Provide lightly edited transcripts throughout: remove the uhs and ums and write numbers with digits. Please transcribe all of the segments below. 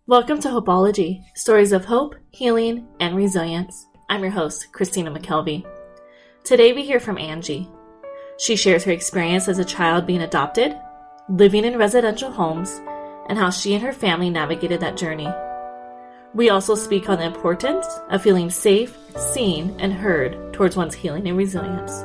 Welcome to Hopeology, stories of hope, healing, and resilience. I'm your host, Christina McKelvey. Today we hear from Angie. She shares her experience as a child being adopted, living in residential homes, and how she and her family navigated that journey. We also speak on the importance of feeling safe, seen, and heard towards one's healing and resilience.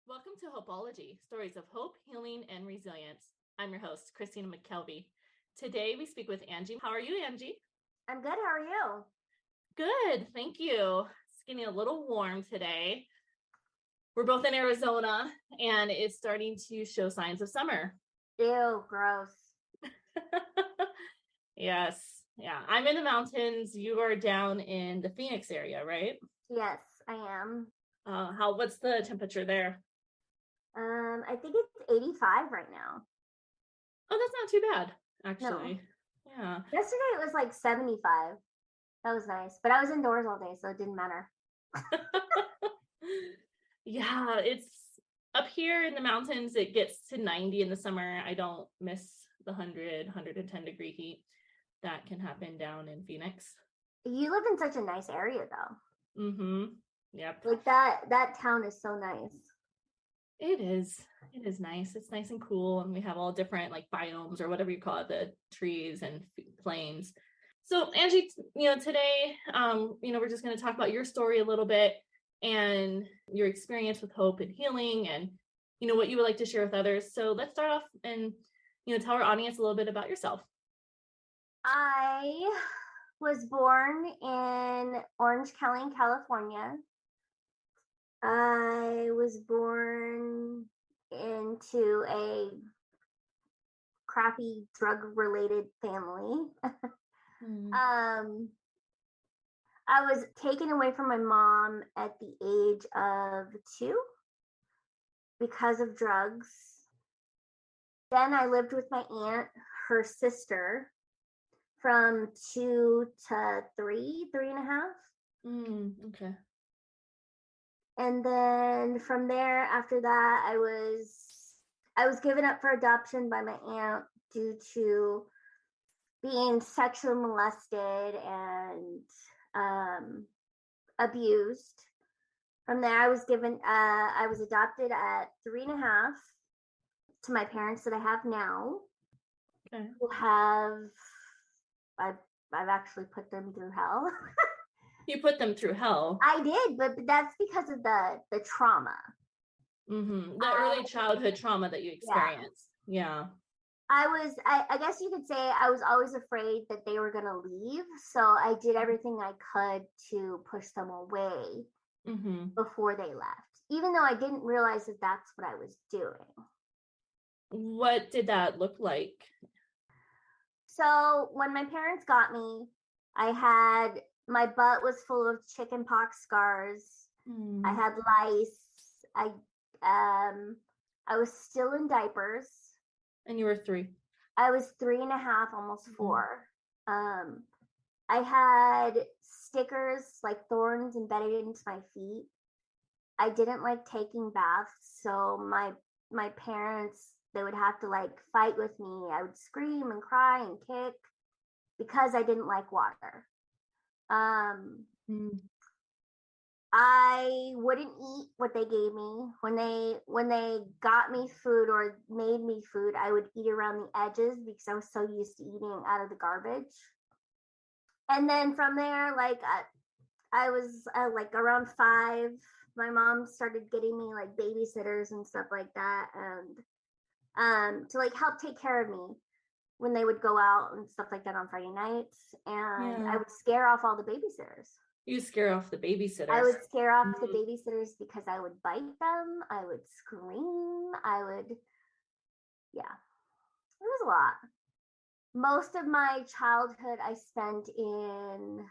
Welcome to Hopeology, stories of hope, healing, and resilience. I'm your host, Christina McKelvey. Today we speak with Angie. How are you, Angie? I'm good. How are you? Good, thank you. It's getting a little warm today. We're both in Arizona, and it's starting to show signs of summer. Ew, gross. Yes, yeah. I'm in the mountains. You are down in the Phoenix area, right? Yes, I am. What's the temperature there? I think it's 85 right now. Oh, that's not too bad, actually. No. Yeah. Yesterday it was like 75. That was nice. But I was indoors all day, so it didn't matter. Yeah, it's up here in the mountains. It gets to 90 in the summer. I don't miss the 110 degree heat that can happen down in Phoenix. You live in such a nice area, though. Mm-hmm. Yep. Like that town is so nice. It is. It is nice. It's nice and cool. And we have all different like biomes or whatever you call it, the trees and plains. So Angie, today, we're just going to talk about your story a little bit and your experience with hope and healing and, what you would like to share with others. So let's start off and, tell our audience a little bit about yourself. I was born in Orange County, California. I was born into a crappy drug-related family. I was taken away from my mom at the age of 2 because of drugs. Then I lived with my aunt, her sister, from 2 to 3.5. Okay. And then from there, after that, I was given up for adoption by my aunt due to being sexually molested and abused. From there, I was adopted at 3.5 to my parents that I have now. Okay. Who I've actually put them through hell. You put them through hell. I did, but that's because of the trauma. Mm-hmm. The early childhood trauma that you experienced. Yeah. I guess you could say I was always afraid that they were going to leave. So I did everything I could to push them away before they left, even though I didn't realize that that's what I was doing. What did that look like? So when my parents got me, my butt was full of chicken pox scars. I had lice. I was still in diapers. And you were 3. I was 3.5, almost 4. I had stickers, like thorns, embedded into my feet. I didn't like taking baths, so my parents, they would have to like fight with me. I would scream and cry and kick because I didn't like water. I wouldn't eat what they gave me. When they got me food or made me food, I would eat around the edges because I was so used to eating out of the garbage. And then from there, like I was like around 5, my mom started getting me like babysitters and stuff like that, and to like help take care of me when they would go out and stuff like that on Friday nights. And I would scare off all the babysitters. You scare off the babysitters. I would scare off the babysitters because I would bite them. I would scream. Yeah, it was a lot. Most of my childhood I spent in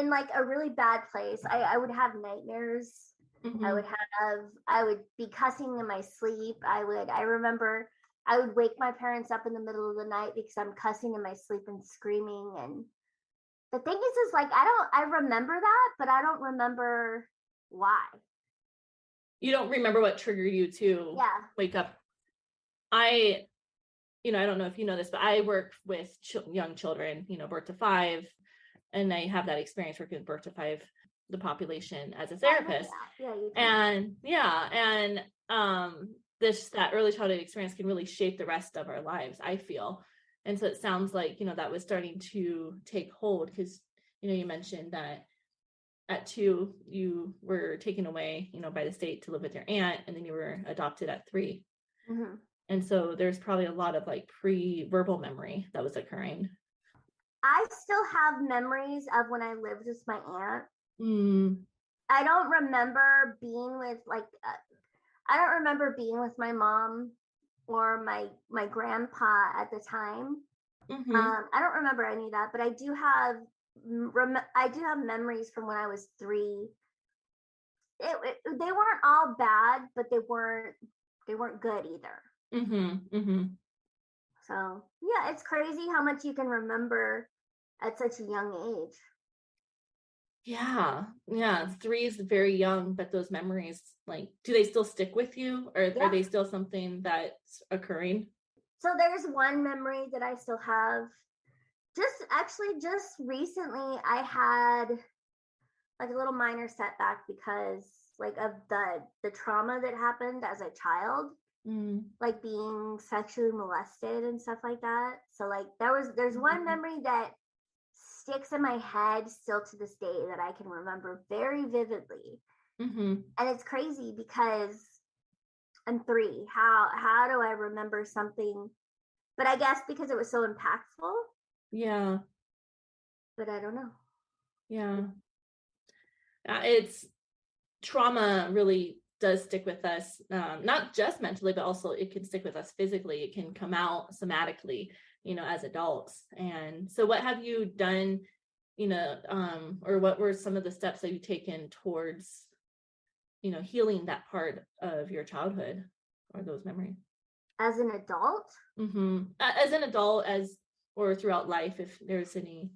like a really bad place. I would have nightmares. I would be cussing in my sleep. I remember I would wake my parents up in the middle of the night because I'm cussing in my sleep and screaming. And the thing is like, I remember that, but I don't remember why. You don't remember what triggered you to wake up. I don't know if you know this, but I work with young children, birth to 5, and I have that experience working with birth to 5, the population, as a therapist. And that early childhood experience can really shape the rest of our lives, I feel. And so it sounds like, that was starting to take hold because, you mentioned that at 2, you were taken away, by the state to live with your aunt, and then you were adopted at 3. Mm-hmm. And so there's probably a lot of like pre-verbal memory that was occurring. I still have memories of when I lived with my aunt. I don't remember being with my mom or my grandpa at the time. I don't remember any of that, but I do have memories from when I was 3. They weren't all bad, but they weren't good either. So yeah, it's crazy how much you can remember at such a young age. Yeah. 3 is very young, but those memories, like, do they still stick with you, or are they still something that's occurring? So there's one memory that I still have. Just recently, I had like a little minor setback because like of the trauma that happened as a child, like being sexually molested and stuff like that. So like there's one memory that sticks in my head still to this day that I can remember very vividly. And it's crazy because I'm 3. How do I remember something? But I guess because it was so impactful. Yeah. But I don't know. Yeah. It's trauma really does stick with us, not just mentally, but also it can stick with us physically. It can come out somatically, as adults. And so what have you done, or what were some of the steps that you've taken towards, healing that part of your childhood or those memories? As an adult? As an adult, or throughout life, if there's any,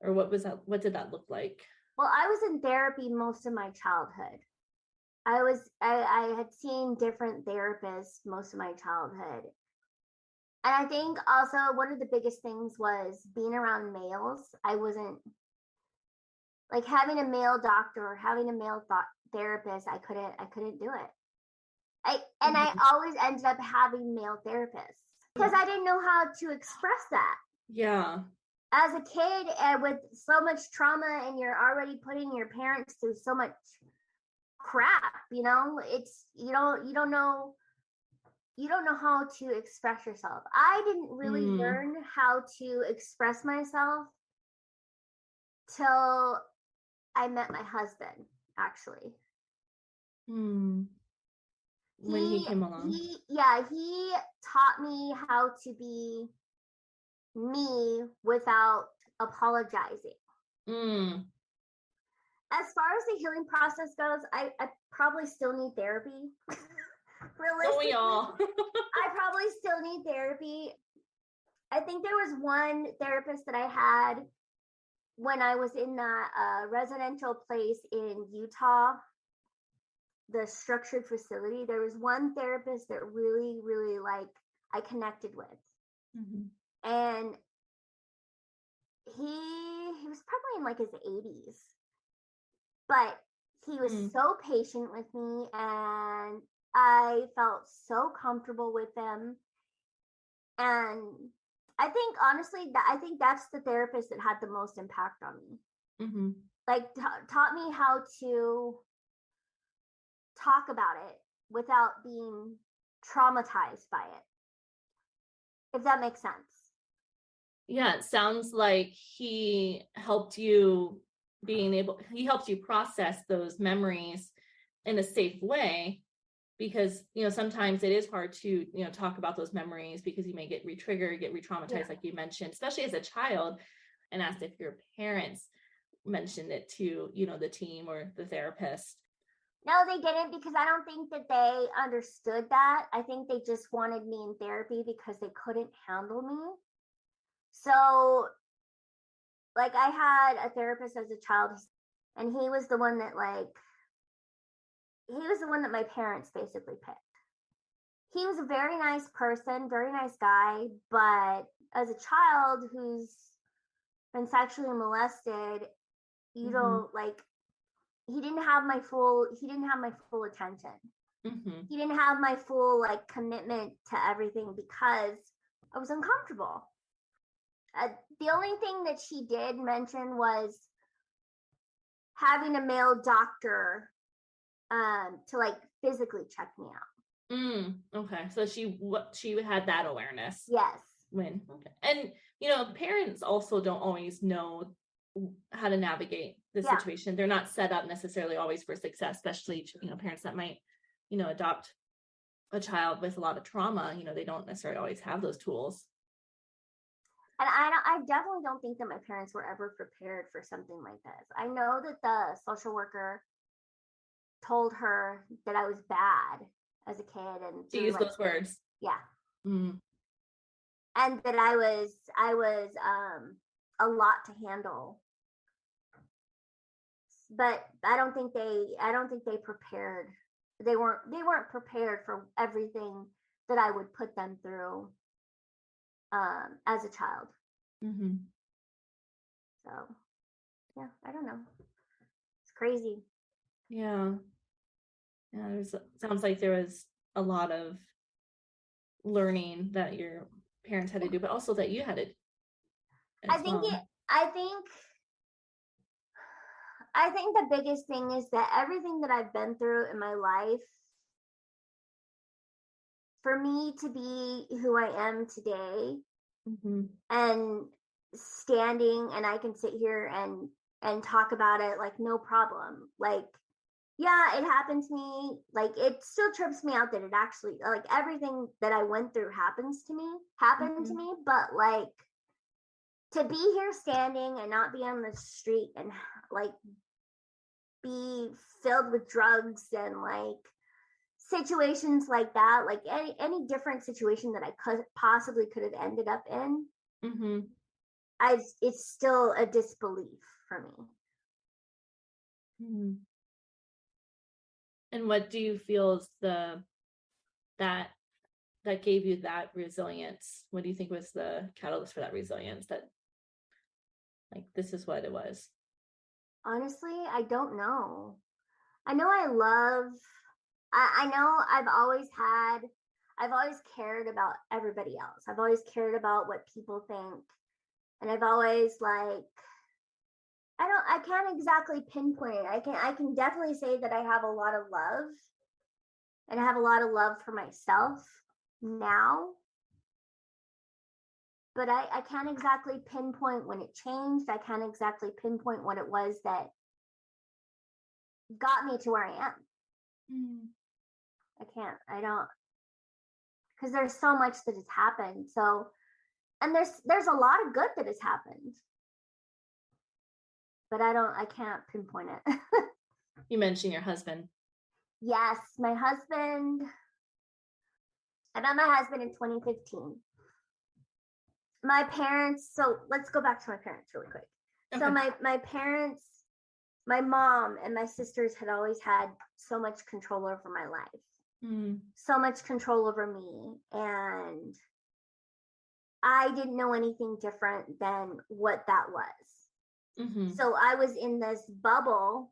or what did that look like? Well, I was in therapy most of my childhood. I had seen different therapists most of my childhood. And I think also one of the biggest things was being around males. I wasn't like having a male doctor or having a male therapist. I couldn't do it. I always ended up having male therapists because I didn't know how to express that. Yeah. As a kid and with so much trauma, and you're already putting your parents through so much crap, it's you don't know how to express yourself. I didn't really learn how to express myself till I met my husband, actually. When he came along. He taught me how to be me without apologizing. As far as the healing process goes, I probably still need therapy. Don't we Realistically, all? I probably still need therapy. I think there was one therapist that I had when I was in that residential place in Utah, the structured facility. There was one therapist that really, really like I connected with, and he was probably in like his 80s, but he was so patient with me, and I felt so comfortable with him. And I think honestly I think that's the therapist that had the most impact on me. Like taught me how to talk about it without being traumatized by it, if that makes sense. Yeah, it sounds like he helped you process those memories in a safe way, because sometimes it is hard to talk about those memories because you may get re-triggered, get re-traumatized, like you mentioned, especially as a child. And asked if your parents mentioned it to the team or the therapist. No, they didn't, because I don't think that they understood that. I think they just wanted me in therapy because they couldn't handle me. So like I had a therapist as a child, and he was the one that my parents basically picked. He was a very nice person, very nice guy, but as a child who's been sexually molested, you don't like, he didn't have my full attention. He didn't have my full like commitment to everything because I was uncomfortable. The only thing that she did mention was having a male doctor to like physically check me out. Okay, so she had that awareness. Yes. And parents also don't always know how to navigate the situation. They're not set up necessarily always for success, especially parents that might adopt a child with a lot of trauma. They don't necessarily always have those tools. And I definitely don't think that my parents were ever prepared for something like this. I know that the social worker told her that I was bad as a kid, and she used those words. Yeah. And that I was a lot to handle. But I don't think they prepared. They weren't prepared for everything that I would put them through as a child. So yeah, I don't know. It's crazy. Yeah. Sounds like there was a lot of learning that your parents had to do, but also that you had to. I think the biggest thing is that everything that I've been through in my life, for me to be who I am today, and standing, and I can sit here and talk about it like no problem. Like, yeah, it happened to me. Like, it still trips me out that it actually, like, everything that I went through happened to me, but like, to be here standing and not be on the street and like be filled with drugs and like situations like that, like any different situation that I could have ended up in, it's still a disbelief for me. And what do you feel is that gave you that resilience? What do you think was the catalyst for that resilience, that like this is what it was? Honestly, I don't know. I know I know I've always cared about everybody else. I've always cared about what people think. And I've always like, I can't exactly pinpoint it. I can definitely say that I have a lot of love, and I have a lot of love for myself now. But I can't exactly pinpoint when it changed. I can't exactly pinpoint what it was that got me to where I am. I don't, because there's so much that has happened. So, and there's a lot of good that has happened, but I can't pinpoint it. You mentioned your husband. Yes, my husband. I met my husband in 2015. My parents, so let's go back to my parents really quick. Okay. So my parents, my mom and my sisters had always had so much control over my life, so much control over me. And I didn't know anything different than what that was. Mm-hmm. So I was in this bubble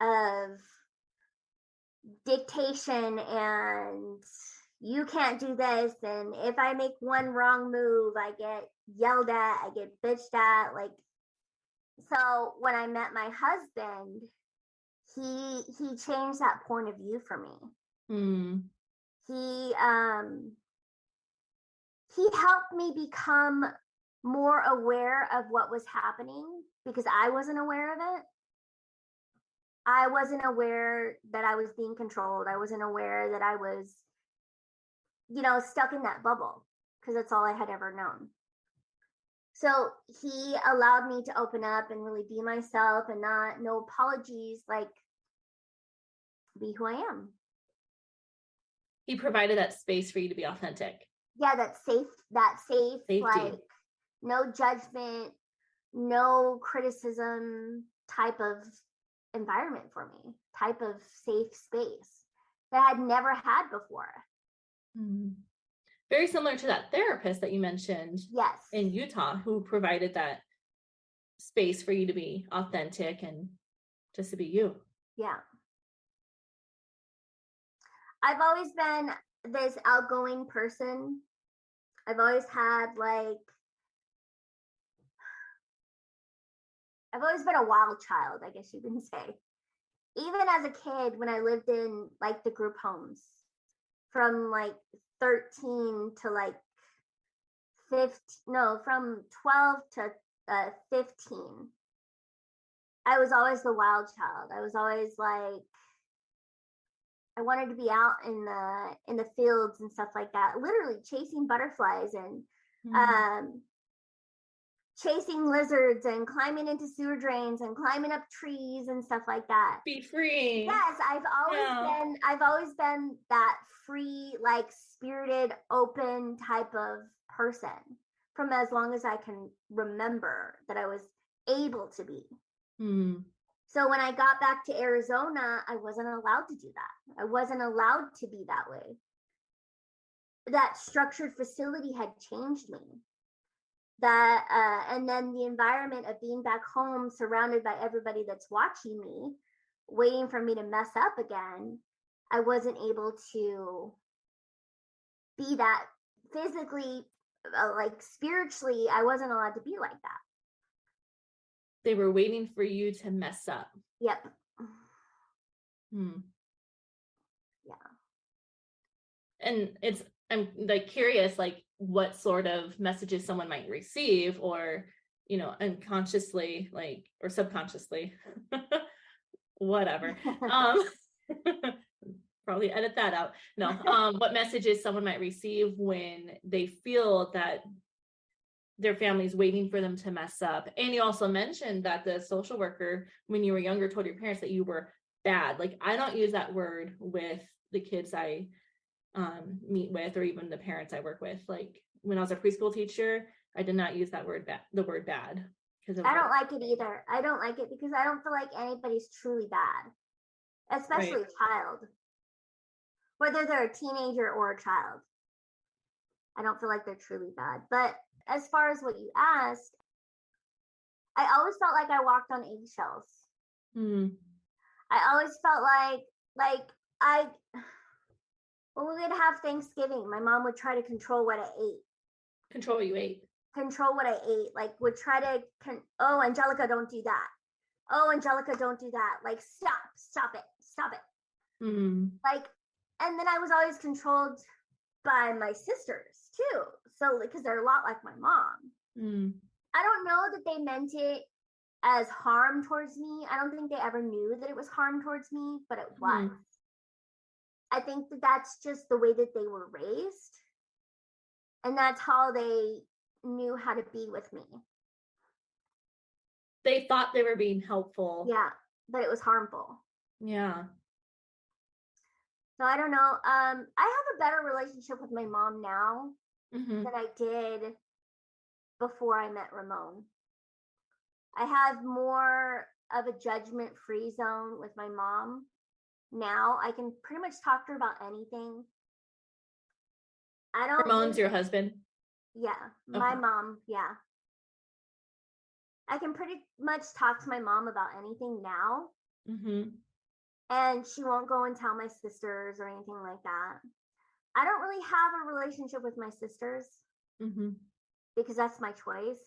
of dictation and you can't do this, and if I make one wrong move I get yelled at, I get bitched at. Like, so when I met my husband, he changed that point of view for me. He helped me become more aware of what was happening because I wasn't aware of it. I wasn't aware that I was being controlled. I wasn't aware that I was, stuck in that bubble because that's all I had ever known. So he allowed me to open up and really be myself and no apologies, like be who I am. He provided that space for you to be authentic. Yeah, that safe, safety. Like no judgment, no criticism type of environment for me, type of safe space that I had never had before. Very similar to that therapist that you mentioned. Yes. In Utah, who provided that space for you to be authentic and just to be you. Yeah. I've always been this outgoing person. I've always been a wild child, I guess you can say. Even as a kid, when I lived in like the group homes from like 13 to like 15, no, from 12 to 15, I was always the wild child. I was always like, I wanted to be out in the fields and stuff like that, literally chasing butterflies and chasing lizards and climbing into sewer drains and climbing up trees and stuff like that. Be free. Yes, I've always been that free, like spirited, open type of person from as long as I can remember that I was able to be. So when I got back to Arizona, I wasn't allowed to do that. I wasn't allowed to be that way. That structured facility had changed me. And then the environment of being back home, surrounded by everybody that's watching me, waiting for me to mess up again, I wasn't able to be that physically, like spiritually, I wasn't allowed to be like that. They were waiting for you to mess up. Yep. Yeah. And I'm like curious, like what sort of messages someone might receive, or, unconsciously, like, or subconsciously, whatever. Probably edit that out. No. What messages someone might receive when they feel that their family's waiting for them to mess up. And you also mentioned that the social worker, when you were younger, told your parents that you were bad. Like, I don't use that word with the kids I meet with, or even the parents I work with. Like, when I was a preschool teacher, I did not use that word, the word bad. I don't like it either. I don't like it because I don't feel like anybody's truly bad, especially a child. Whether they're a teenager or a child, I don't feel like they're truly bad. But as far as what you asked, I always felt like I walked on eggshells. I always felt like when we would have Thanksgiving, my mom would try to control what I ate. Control what you ate. Control what I ate. Like, would try to, oh, Angelica, don't do that. Oh, Angelica, don't do that. Like, stop it. Like, and then I was always controlled by my sisters too. So, because they're a lot like my mom. I don't know that they meant it as harm towards me. I don't think they ever knew that it was harm towards me, but it was. I think that that's just the way that they were raised. And that's how they knew how to be with me. They thought they were being helpful. Yeah, but it was harmful. Yeah. So I don't know. I have a better relationship with my mom now Mm-hmm. than I did before I met Ramon. I have more of a judgment-free zone with my mom now. I can pretty much talk to her about anything. I don't Ramon's really, your husband? yeah, my Okay. mom, yeah. I can pretty much talk to my mom about anything now, Mm-hmm. and she won't go and tell my sisters or anything like that. I don't really have a relationship with my sisters Mm-hmm. because that's my choice.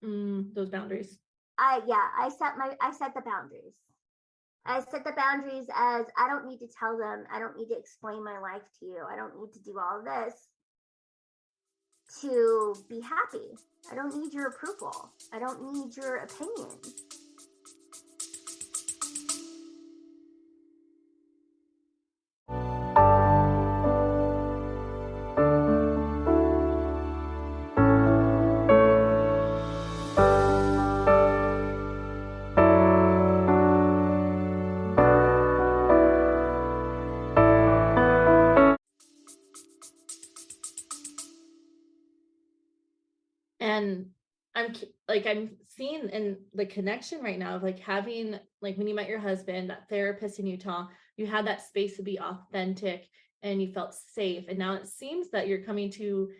Those boundaries. I set the boundaries. I set the boundaries as I don't need to tell them. I don't need to explain my life to you. I don't need to do all of this to be happy. I don't need your approval. I don't need your opinion. And I'm seeing in the connection right now of like having, like when you met your husband, that therapist in Utah, you had that space to be authentic and you felt safe. And now it seems that you're coming to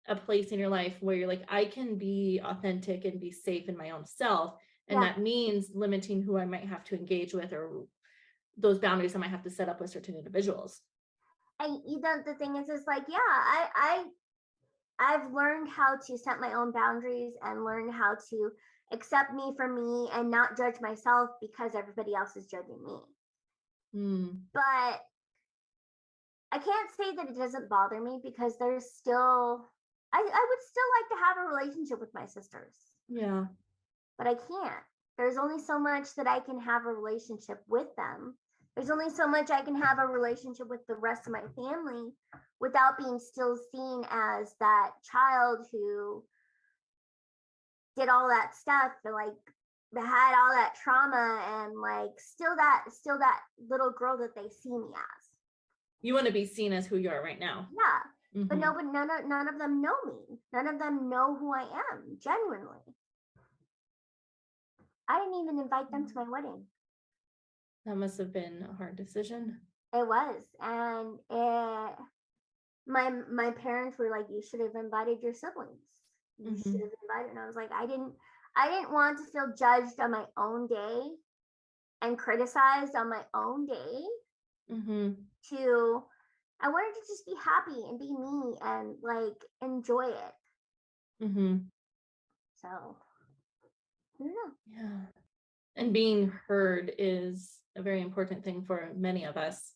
a place in your life where you're like, I can be authentic and be safe in my own self. And Yeah. that means limiting who I might have to engage with, or those boundaries I might have to set up with certain individuals. And the thing is like, yeah, I've learned how to set my own boundaries and learn how to accept me for me and not judge myself because everybody else is judging me. But I can't say that it doesn't bother me because there's still, I would still like to have a relationship with my sisters. Yeah. But I can't. There's only so much that I can have a relationship with them. There's only so much I can have a relationship with the rest of my family without being still seen as that child who did all that stuff and like had all that trauma and like still that little girl that they see me as. You want to be seen as who you are right now. Yeah. But none of them know me. None of them know who I am, genuinely. I didn't even invite them to my wedding. That must have been a hard decision. It was. And my parents were like, you should have invited your siblings. You should have invited. And I was like, I didn't want to feel judged on my own day and criticized on my own day. I wanted to just be happy and be me and like enjoy it. So I don't know. Yeah. And being heard is a very important thing for many of us.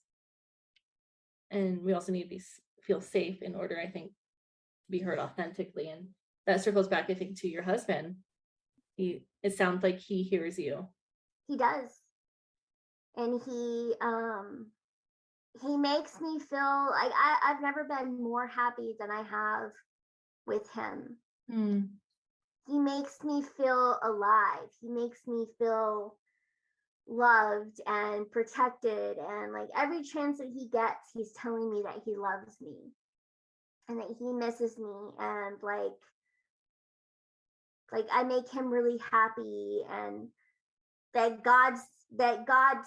And we also need to feel safe in order, I think, to be heard authentically. And that circles back, I think, to your husband. It sounds like he hears you. He does. And he makes me feel like I've never been more happy than I have with him. He makes me feel alive. He makes me feel loved and protected, and like every chance that he gets, he's telling me that he loves me and that he misses me, and like I make him really happy, and that God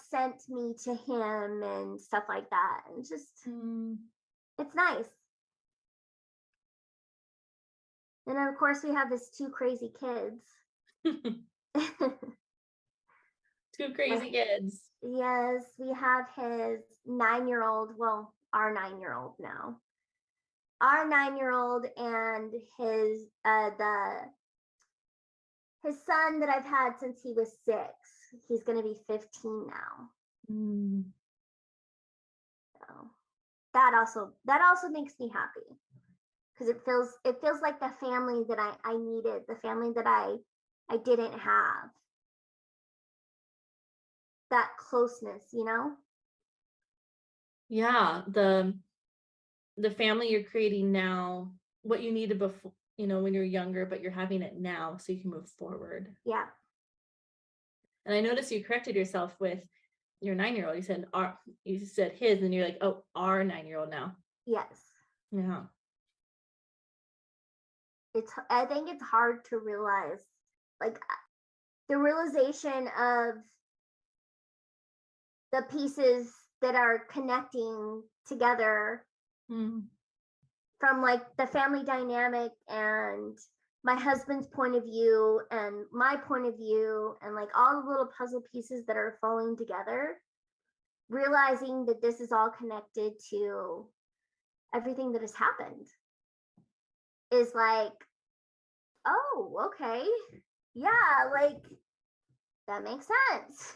sent me to him and stuff like that. And it's just it's nice. And then of course we have his two crazy kids. Two crazy kids. Yes, we have his 9-year-old, well, our 9-year-old now. Our 9-year-old and his son that I've had since he was 6. He's going to be 15 now. So that also makes me happy because it feels like the family that I needed, the family that I didn't have. That closeness, you know? Yeah, the family you're creating now, what you needed before, when you're younger, but you're having it now so you can move forward. Yeah. And I noticed you corrected yourself with your 9-year-old. You said his, and you're like, oh, our 9-year-old now. Yes. Yeah. I think it's hard to realize, like, the realization of the pieces that are connecting together Mm. from like the family dynamic and my husband's point of view and my point of view and like all the little puzzle pieces that are falling together, realizing that this is all connected to everything that has happened is like, oh, okay. Yeah, like that makes sense.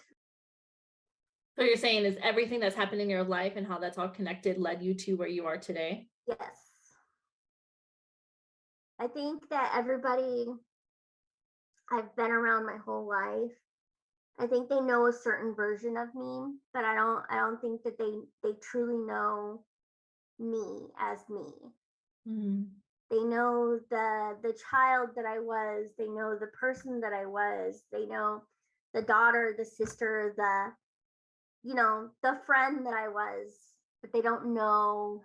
So you're saying is everything that's happened in your life and how that's all connected led you to where you are today? Yes. I think that everybody I've been around my whole life, I think they know a certain version of me, but I don't think that they truly know me as me. Mm-hmm. They know the child that I was, they know the person that I was, they know the daughter, the sister, the friend that I was, but they don't know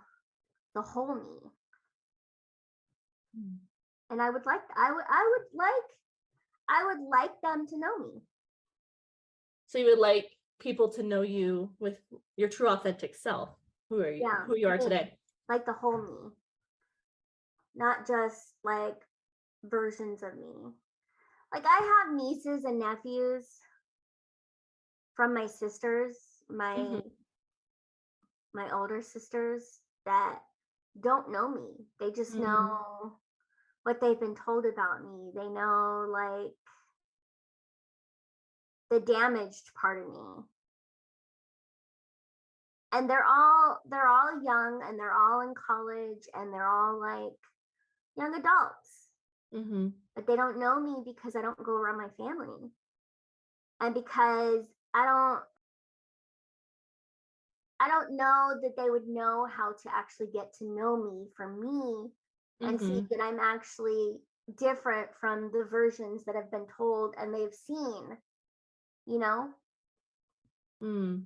the whole me. Mm. And I would like them to know me. So you would like people to know you with your true authentic self. Who are you? Yeah, Who you are today? like the whole me, not just like versions of me. Like I have nieces and nephews from my sisters, my Mm-hmm. my older sisters that don't know me. They just Mm-hmm. know what they've been told about me. They know like the damaged part of me. And they're all young and they're all in college and they're all like young adults. Mm-hmm. But they don't know me because I don't go around my family. And because I don't know that they would know how to actually get to know me for me and see Mm-hmm. that I'm actually different from the versions that have been told and they've seen, you know? Mm.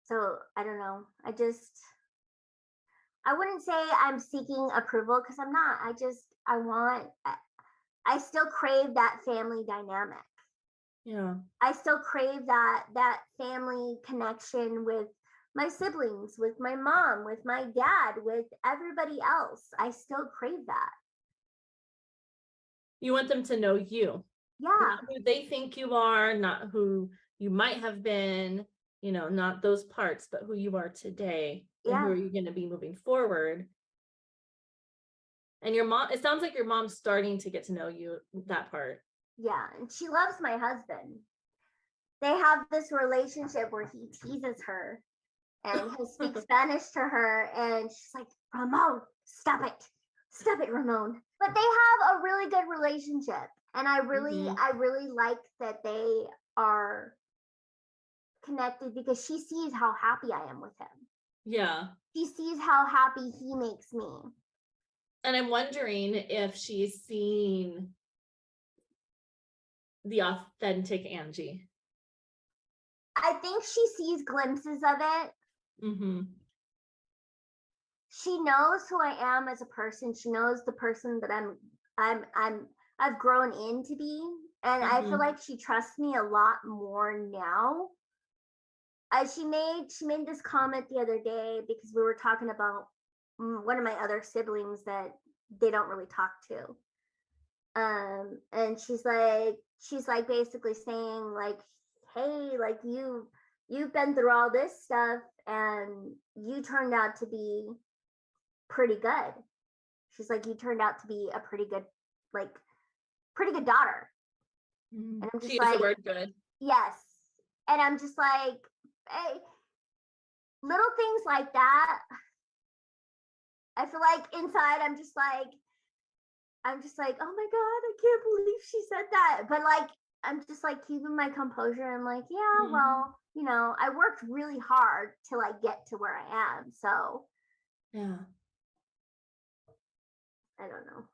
So I don't know. I wouldn't say I'm seeking approval because I'm not. I still crave that family dynamic. Yeah. I still crave that family connection with my siblings, with my mom, with my dad, with everybody else. I still crave that. You want them to know you, Yeah. not who they think you are, not who you might have been, not those parts, but who you are today and who Yeah. are you going to be moving forward. And your mom, it sounds like your mom's starting to get to know you, that part. Yeah. And she loves my husband. They have this relationship where he teases her and he'll speak Spanish to her and she's like, Ramon, stop it, Ramon. But they have a really good relationship. And Mm-hmm. I really like that they are connected because she sees how happy I am with him. Yeah. She sees how happy he makes me. And I'm wondering if she's seen the authentic Angie. I think she sees glimpses of it. Mm-hmm. She knows who I am as a person. She knows the person that I've grown into be. And I feel Mm-hmm. like she trusts me a lot more now. She made this comment the other day because we were talking about one of my other siblings that they don't really talk to. And she's like basically saying like, hey, like you've been through all this stuff and you turned out to be pretty good. She's like, you turned out to be a like pretty good daughter. Mm-hmm. And I'm She just used the like, word good. yes. And I'm just like, hey, little things like that. I feel like inside I'm just like, oh my God, I can't believe she said that. But like, I'm just like keeping my composure. I'm like, yeah, Mm-hmm. well, I worked really hard to like get to where I am. So Yeah. I don't know.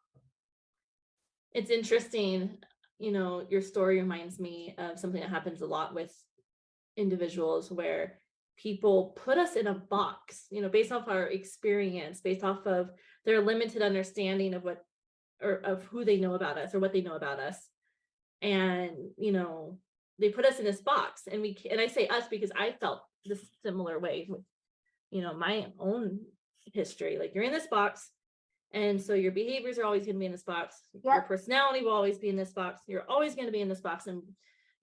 It's interesting. Your story reminds me of something that happens a lot with individuals where people put us in a box, based off our experience, based off of their limited understanding of what or of who they know about us or what they know about us. And, they put us in this box, and I say us because I felt this similar way with, my own history. Like, you're in this box, and so your behaviors are always going to be in this box. Yep. Your personality will always be in this box. You're always going to be in this box, and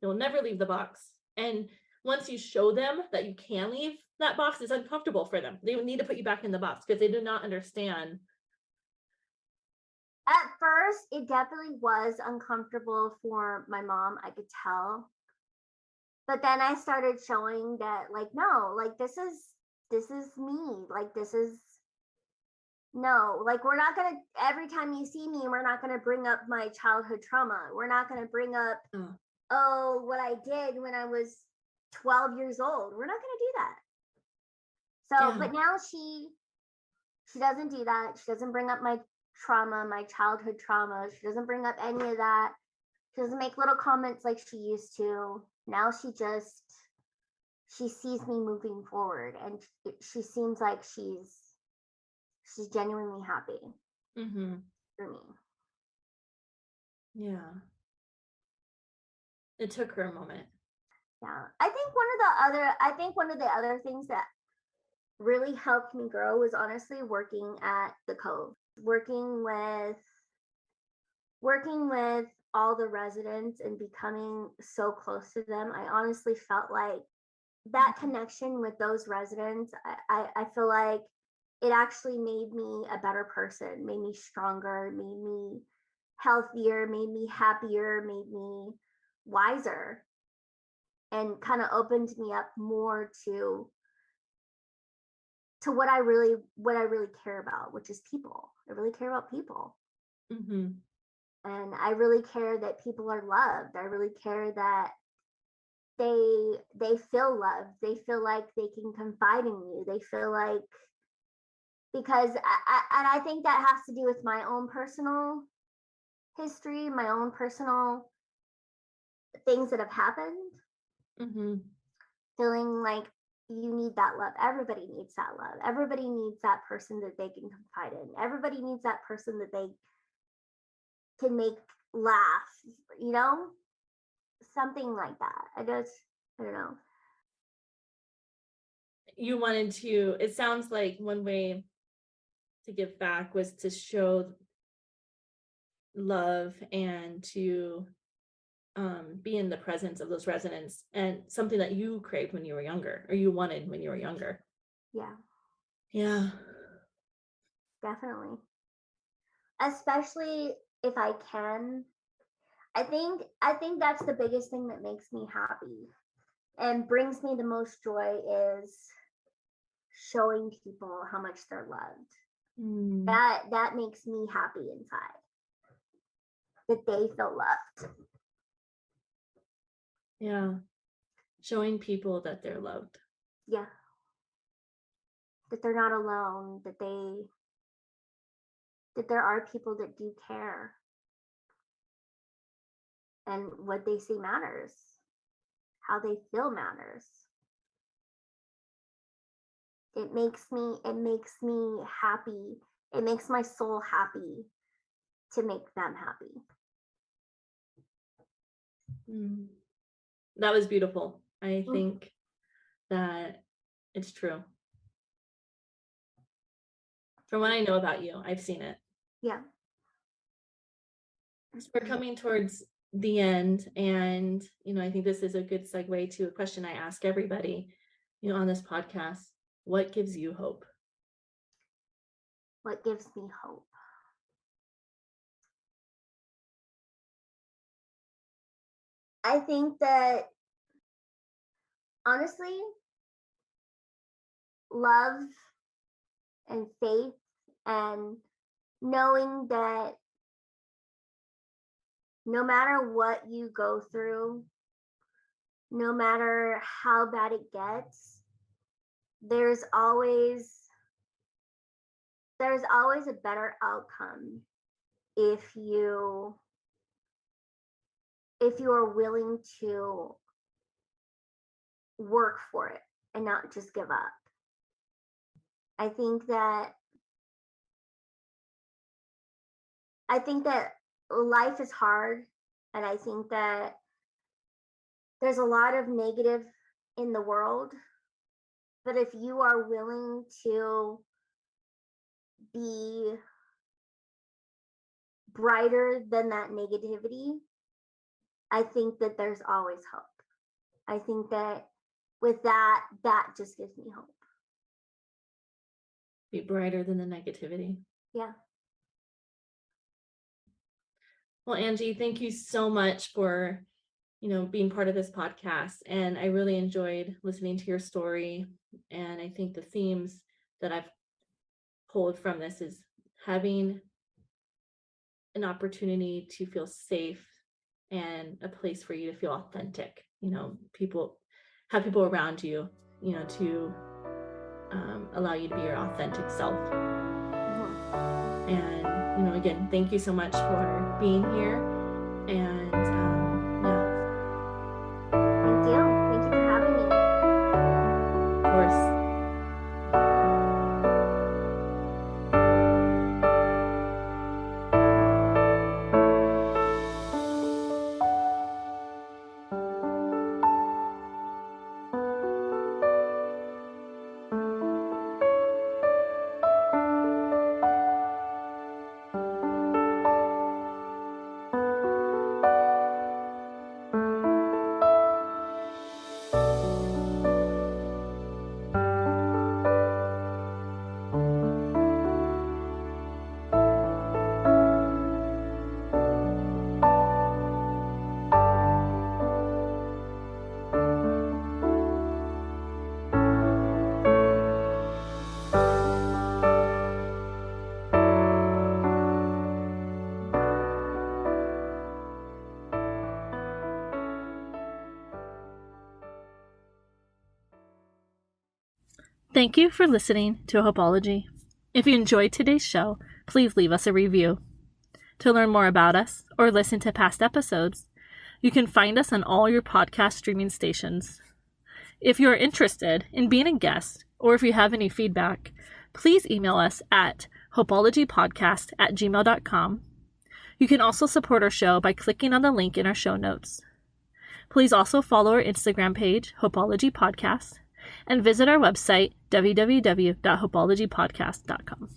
you'll never leave the box. And once you show them that you can leave that box, it's uncomfortable for them. They would need to put you back in the box because they do not understand. At first, it definitely was uncomfortable for my mom. I could tell. But then I started showing that, like, no, like, this is me. Like, this is, no, like, we're not going to, every time you see me, we're not going to bring up my childhood trauma. We're not going to bring up, what I did when I was 12 years old. We're not going to do that. So, but now she doesn't do that. She doesn't bring up my trauma, my childhood trauma. She doesn't bring up any of that. She doesn't make little comments like she used to. Now she sees me moving forward, and she seems like she's genuinely happy for me. Yeah. It took her a moment. Yeah. I think one of the other things that really helped me grow was honestly working at the Cove, working with all the residents and becoming so close to them. I honestly felt like that connection with those residents, I feel like it actually made me a better person, made me stronger, made me healthier, made me happier, made me wiser, and kind of opened me up more to what I really care about, which is people. I really care about people. And I really care that people are loved. I really care that they feel loved. They feel like they can confide in you. They feel like, because I think that has to do with my own personal history, my own personal things that have happened. Feeling like you need that love. Everybody needs that love. Everybody needs that person that they can confide in. Everybody needs that person that they can make laugh, something like that. I don't know. You wanted to, it sounds like one way to give back was to show love and to be in the presence of those residents, and something that you craved when you were younger, or you wanted when you were younger. Yeah, Definitely. Especially if I can. I think that's the biggest thing that makes me happy and brings me the most joy, is showing people how much they're loved. That makes me happy inside, that they feel loved. Yeah. Showing people that they're loved. Yeah. That they're not alone, that there are people that do care. And what they see matters. How they feel matters. It makes me happy. It makes my soul happy to make them happy. That was beautiful. I think that it's true. From what I know about you, I've seen it. Yeah. So we're coming towards the end, and I think this is a good segue to a question I ask everybody, on this podcast. What gives you hope? What gives me hope? I think that, honestly, love and faith, and knowing that no matter what you go through, no matter how bad it gets, there's always a better outcome if you are willing to work for it and not just give up. I think that life is hard, and I think that there's a lot of negative in the world, but if you are willing to be brighter than that negativity, I think that there's always hope. I think that with that just gives me hope. Be brighter than the negativity. Yeah. Well, Angie, thank you so much for, being part of this podcast. And I really enjoyed listening to your story. And I think the themes that I've pulled from this is having an opportunity to feel safe and a place for you to feel authentic. People around you, to allow you to be your authentic self. And, again, thank you so much for being here. And yeah. Thank you. Thank you for having me. Of course. Thank you for listening to Hopeology. If you enjoyed today's show, please leave us a review. To learn more about us or listen to past episodes, you can find us on all your podcast streaming stations. If you are interested in being a guest, or if you have any feedback, please email us at hopeologypodcast@gmail.com. You can also support our show by clicking on the link in our show notes. Please also follow our Instagram page, Hopeology Podcast, and visit our website, www.hopeologypodcast.com.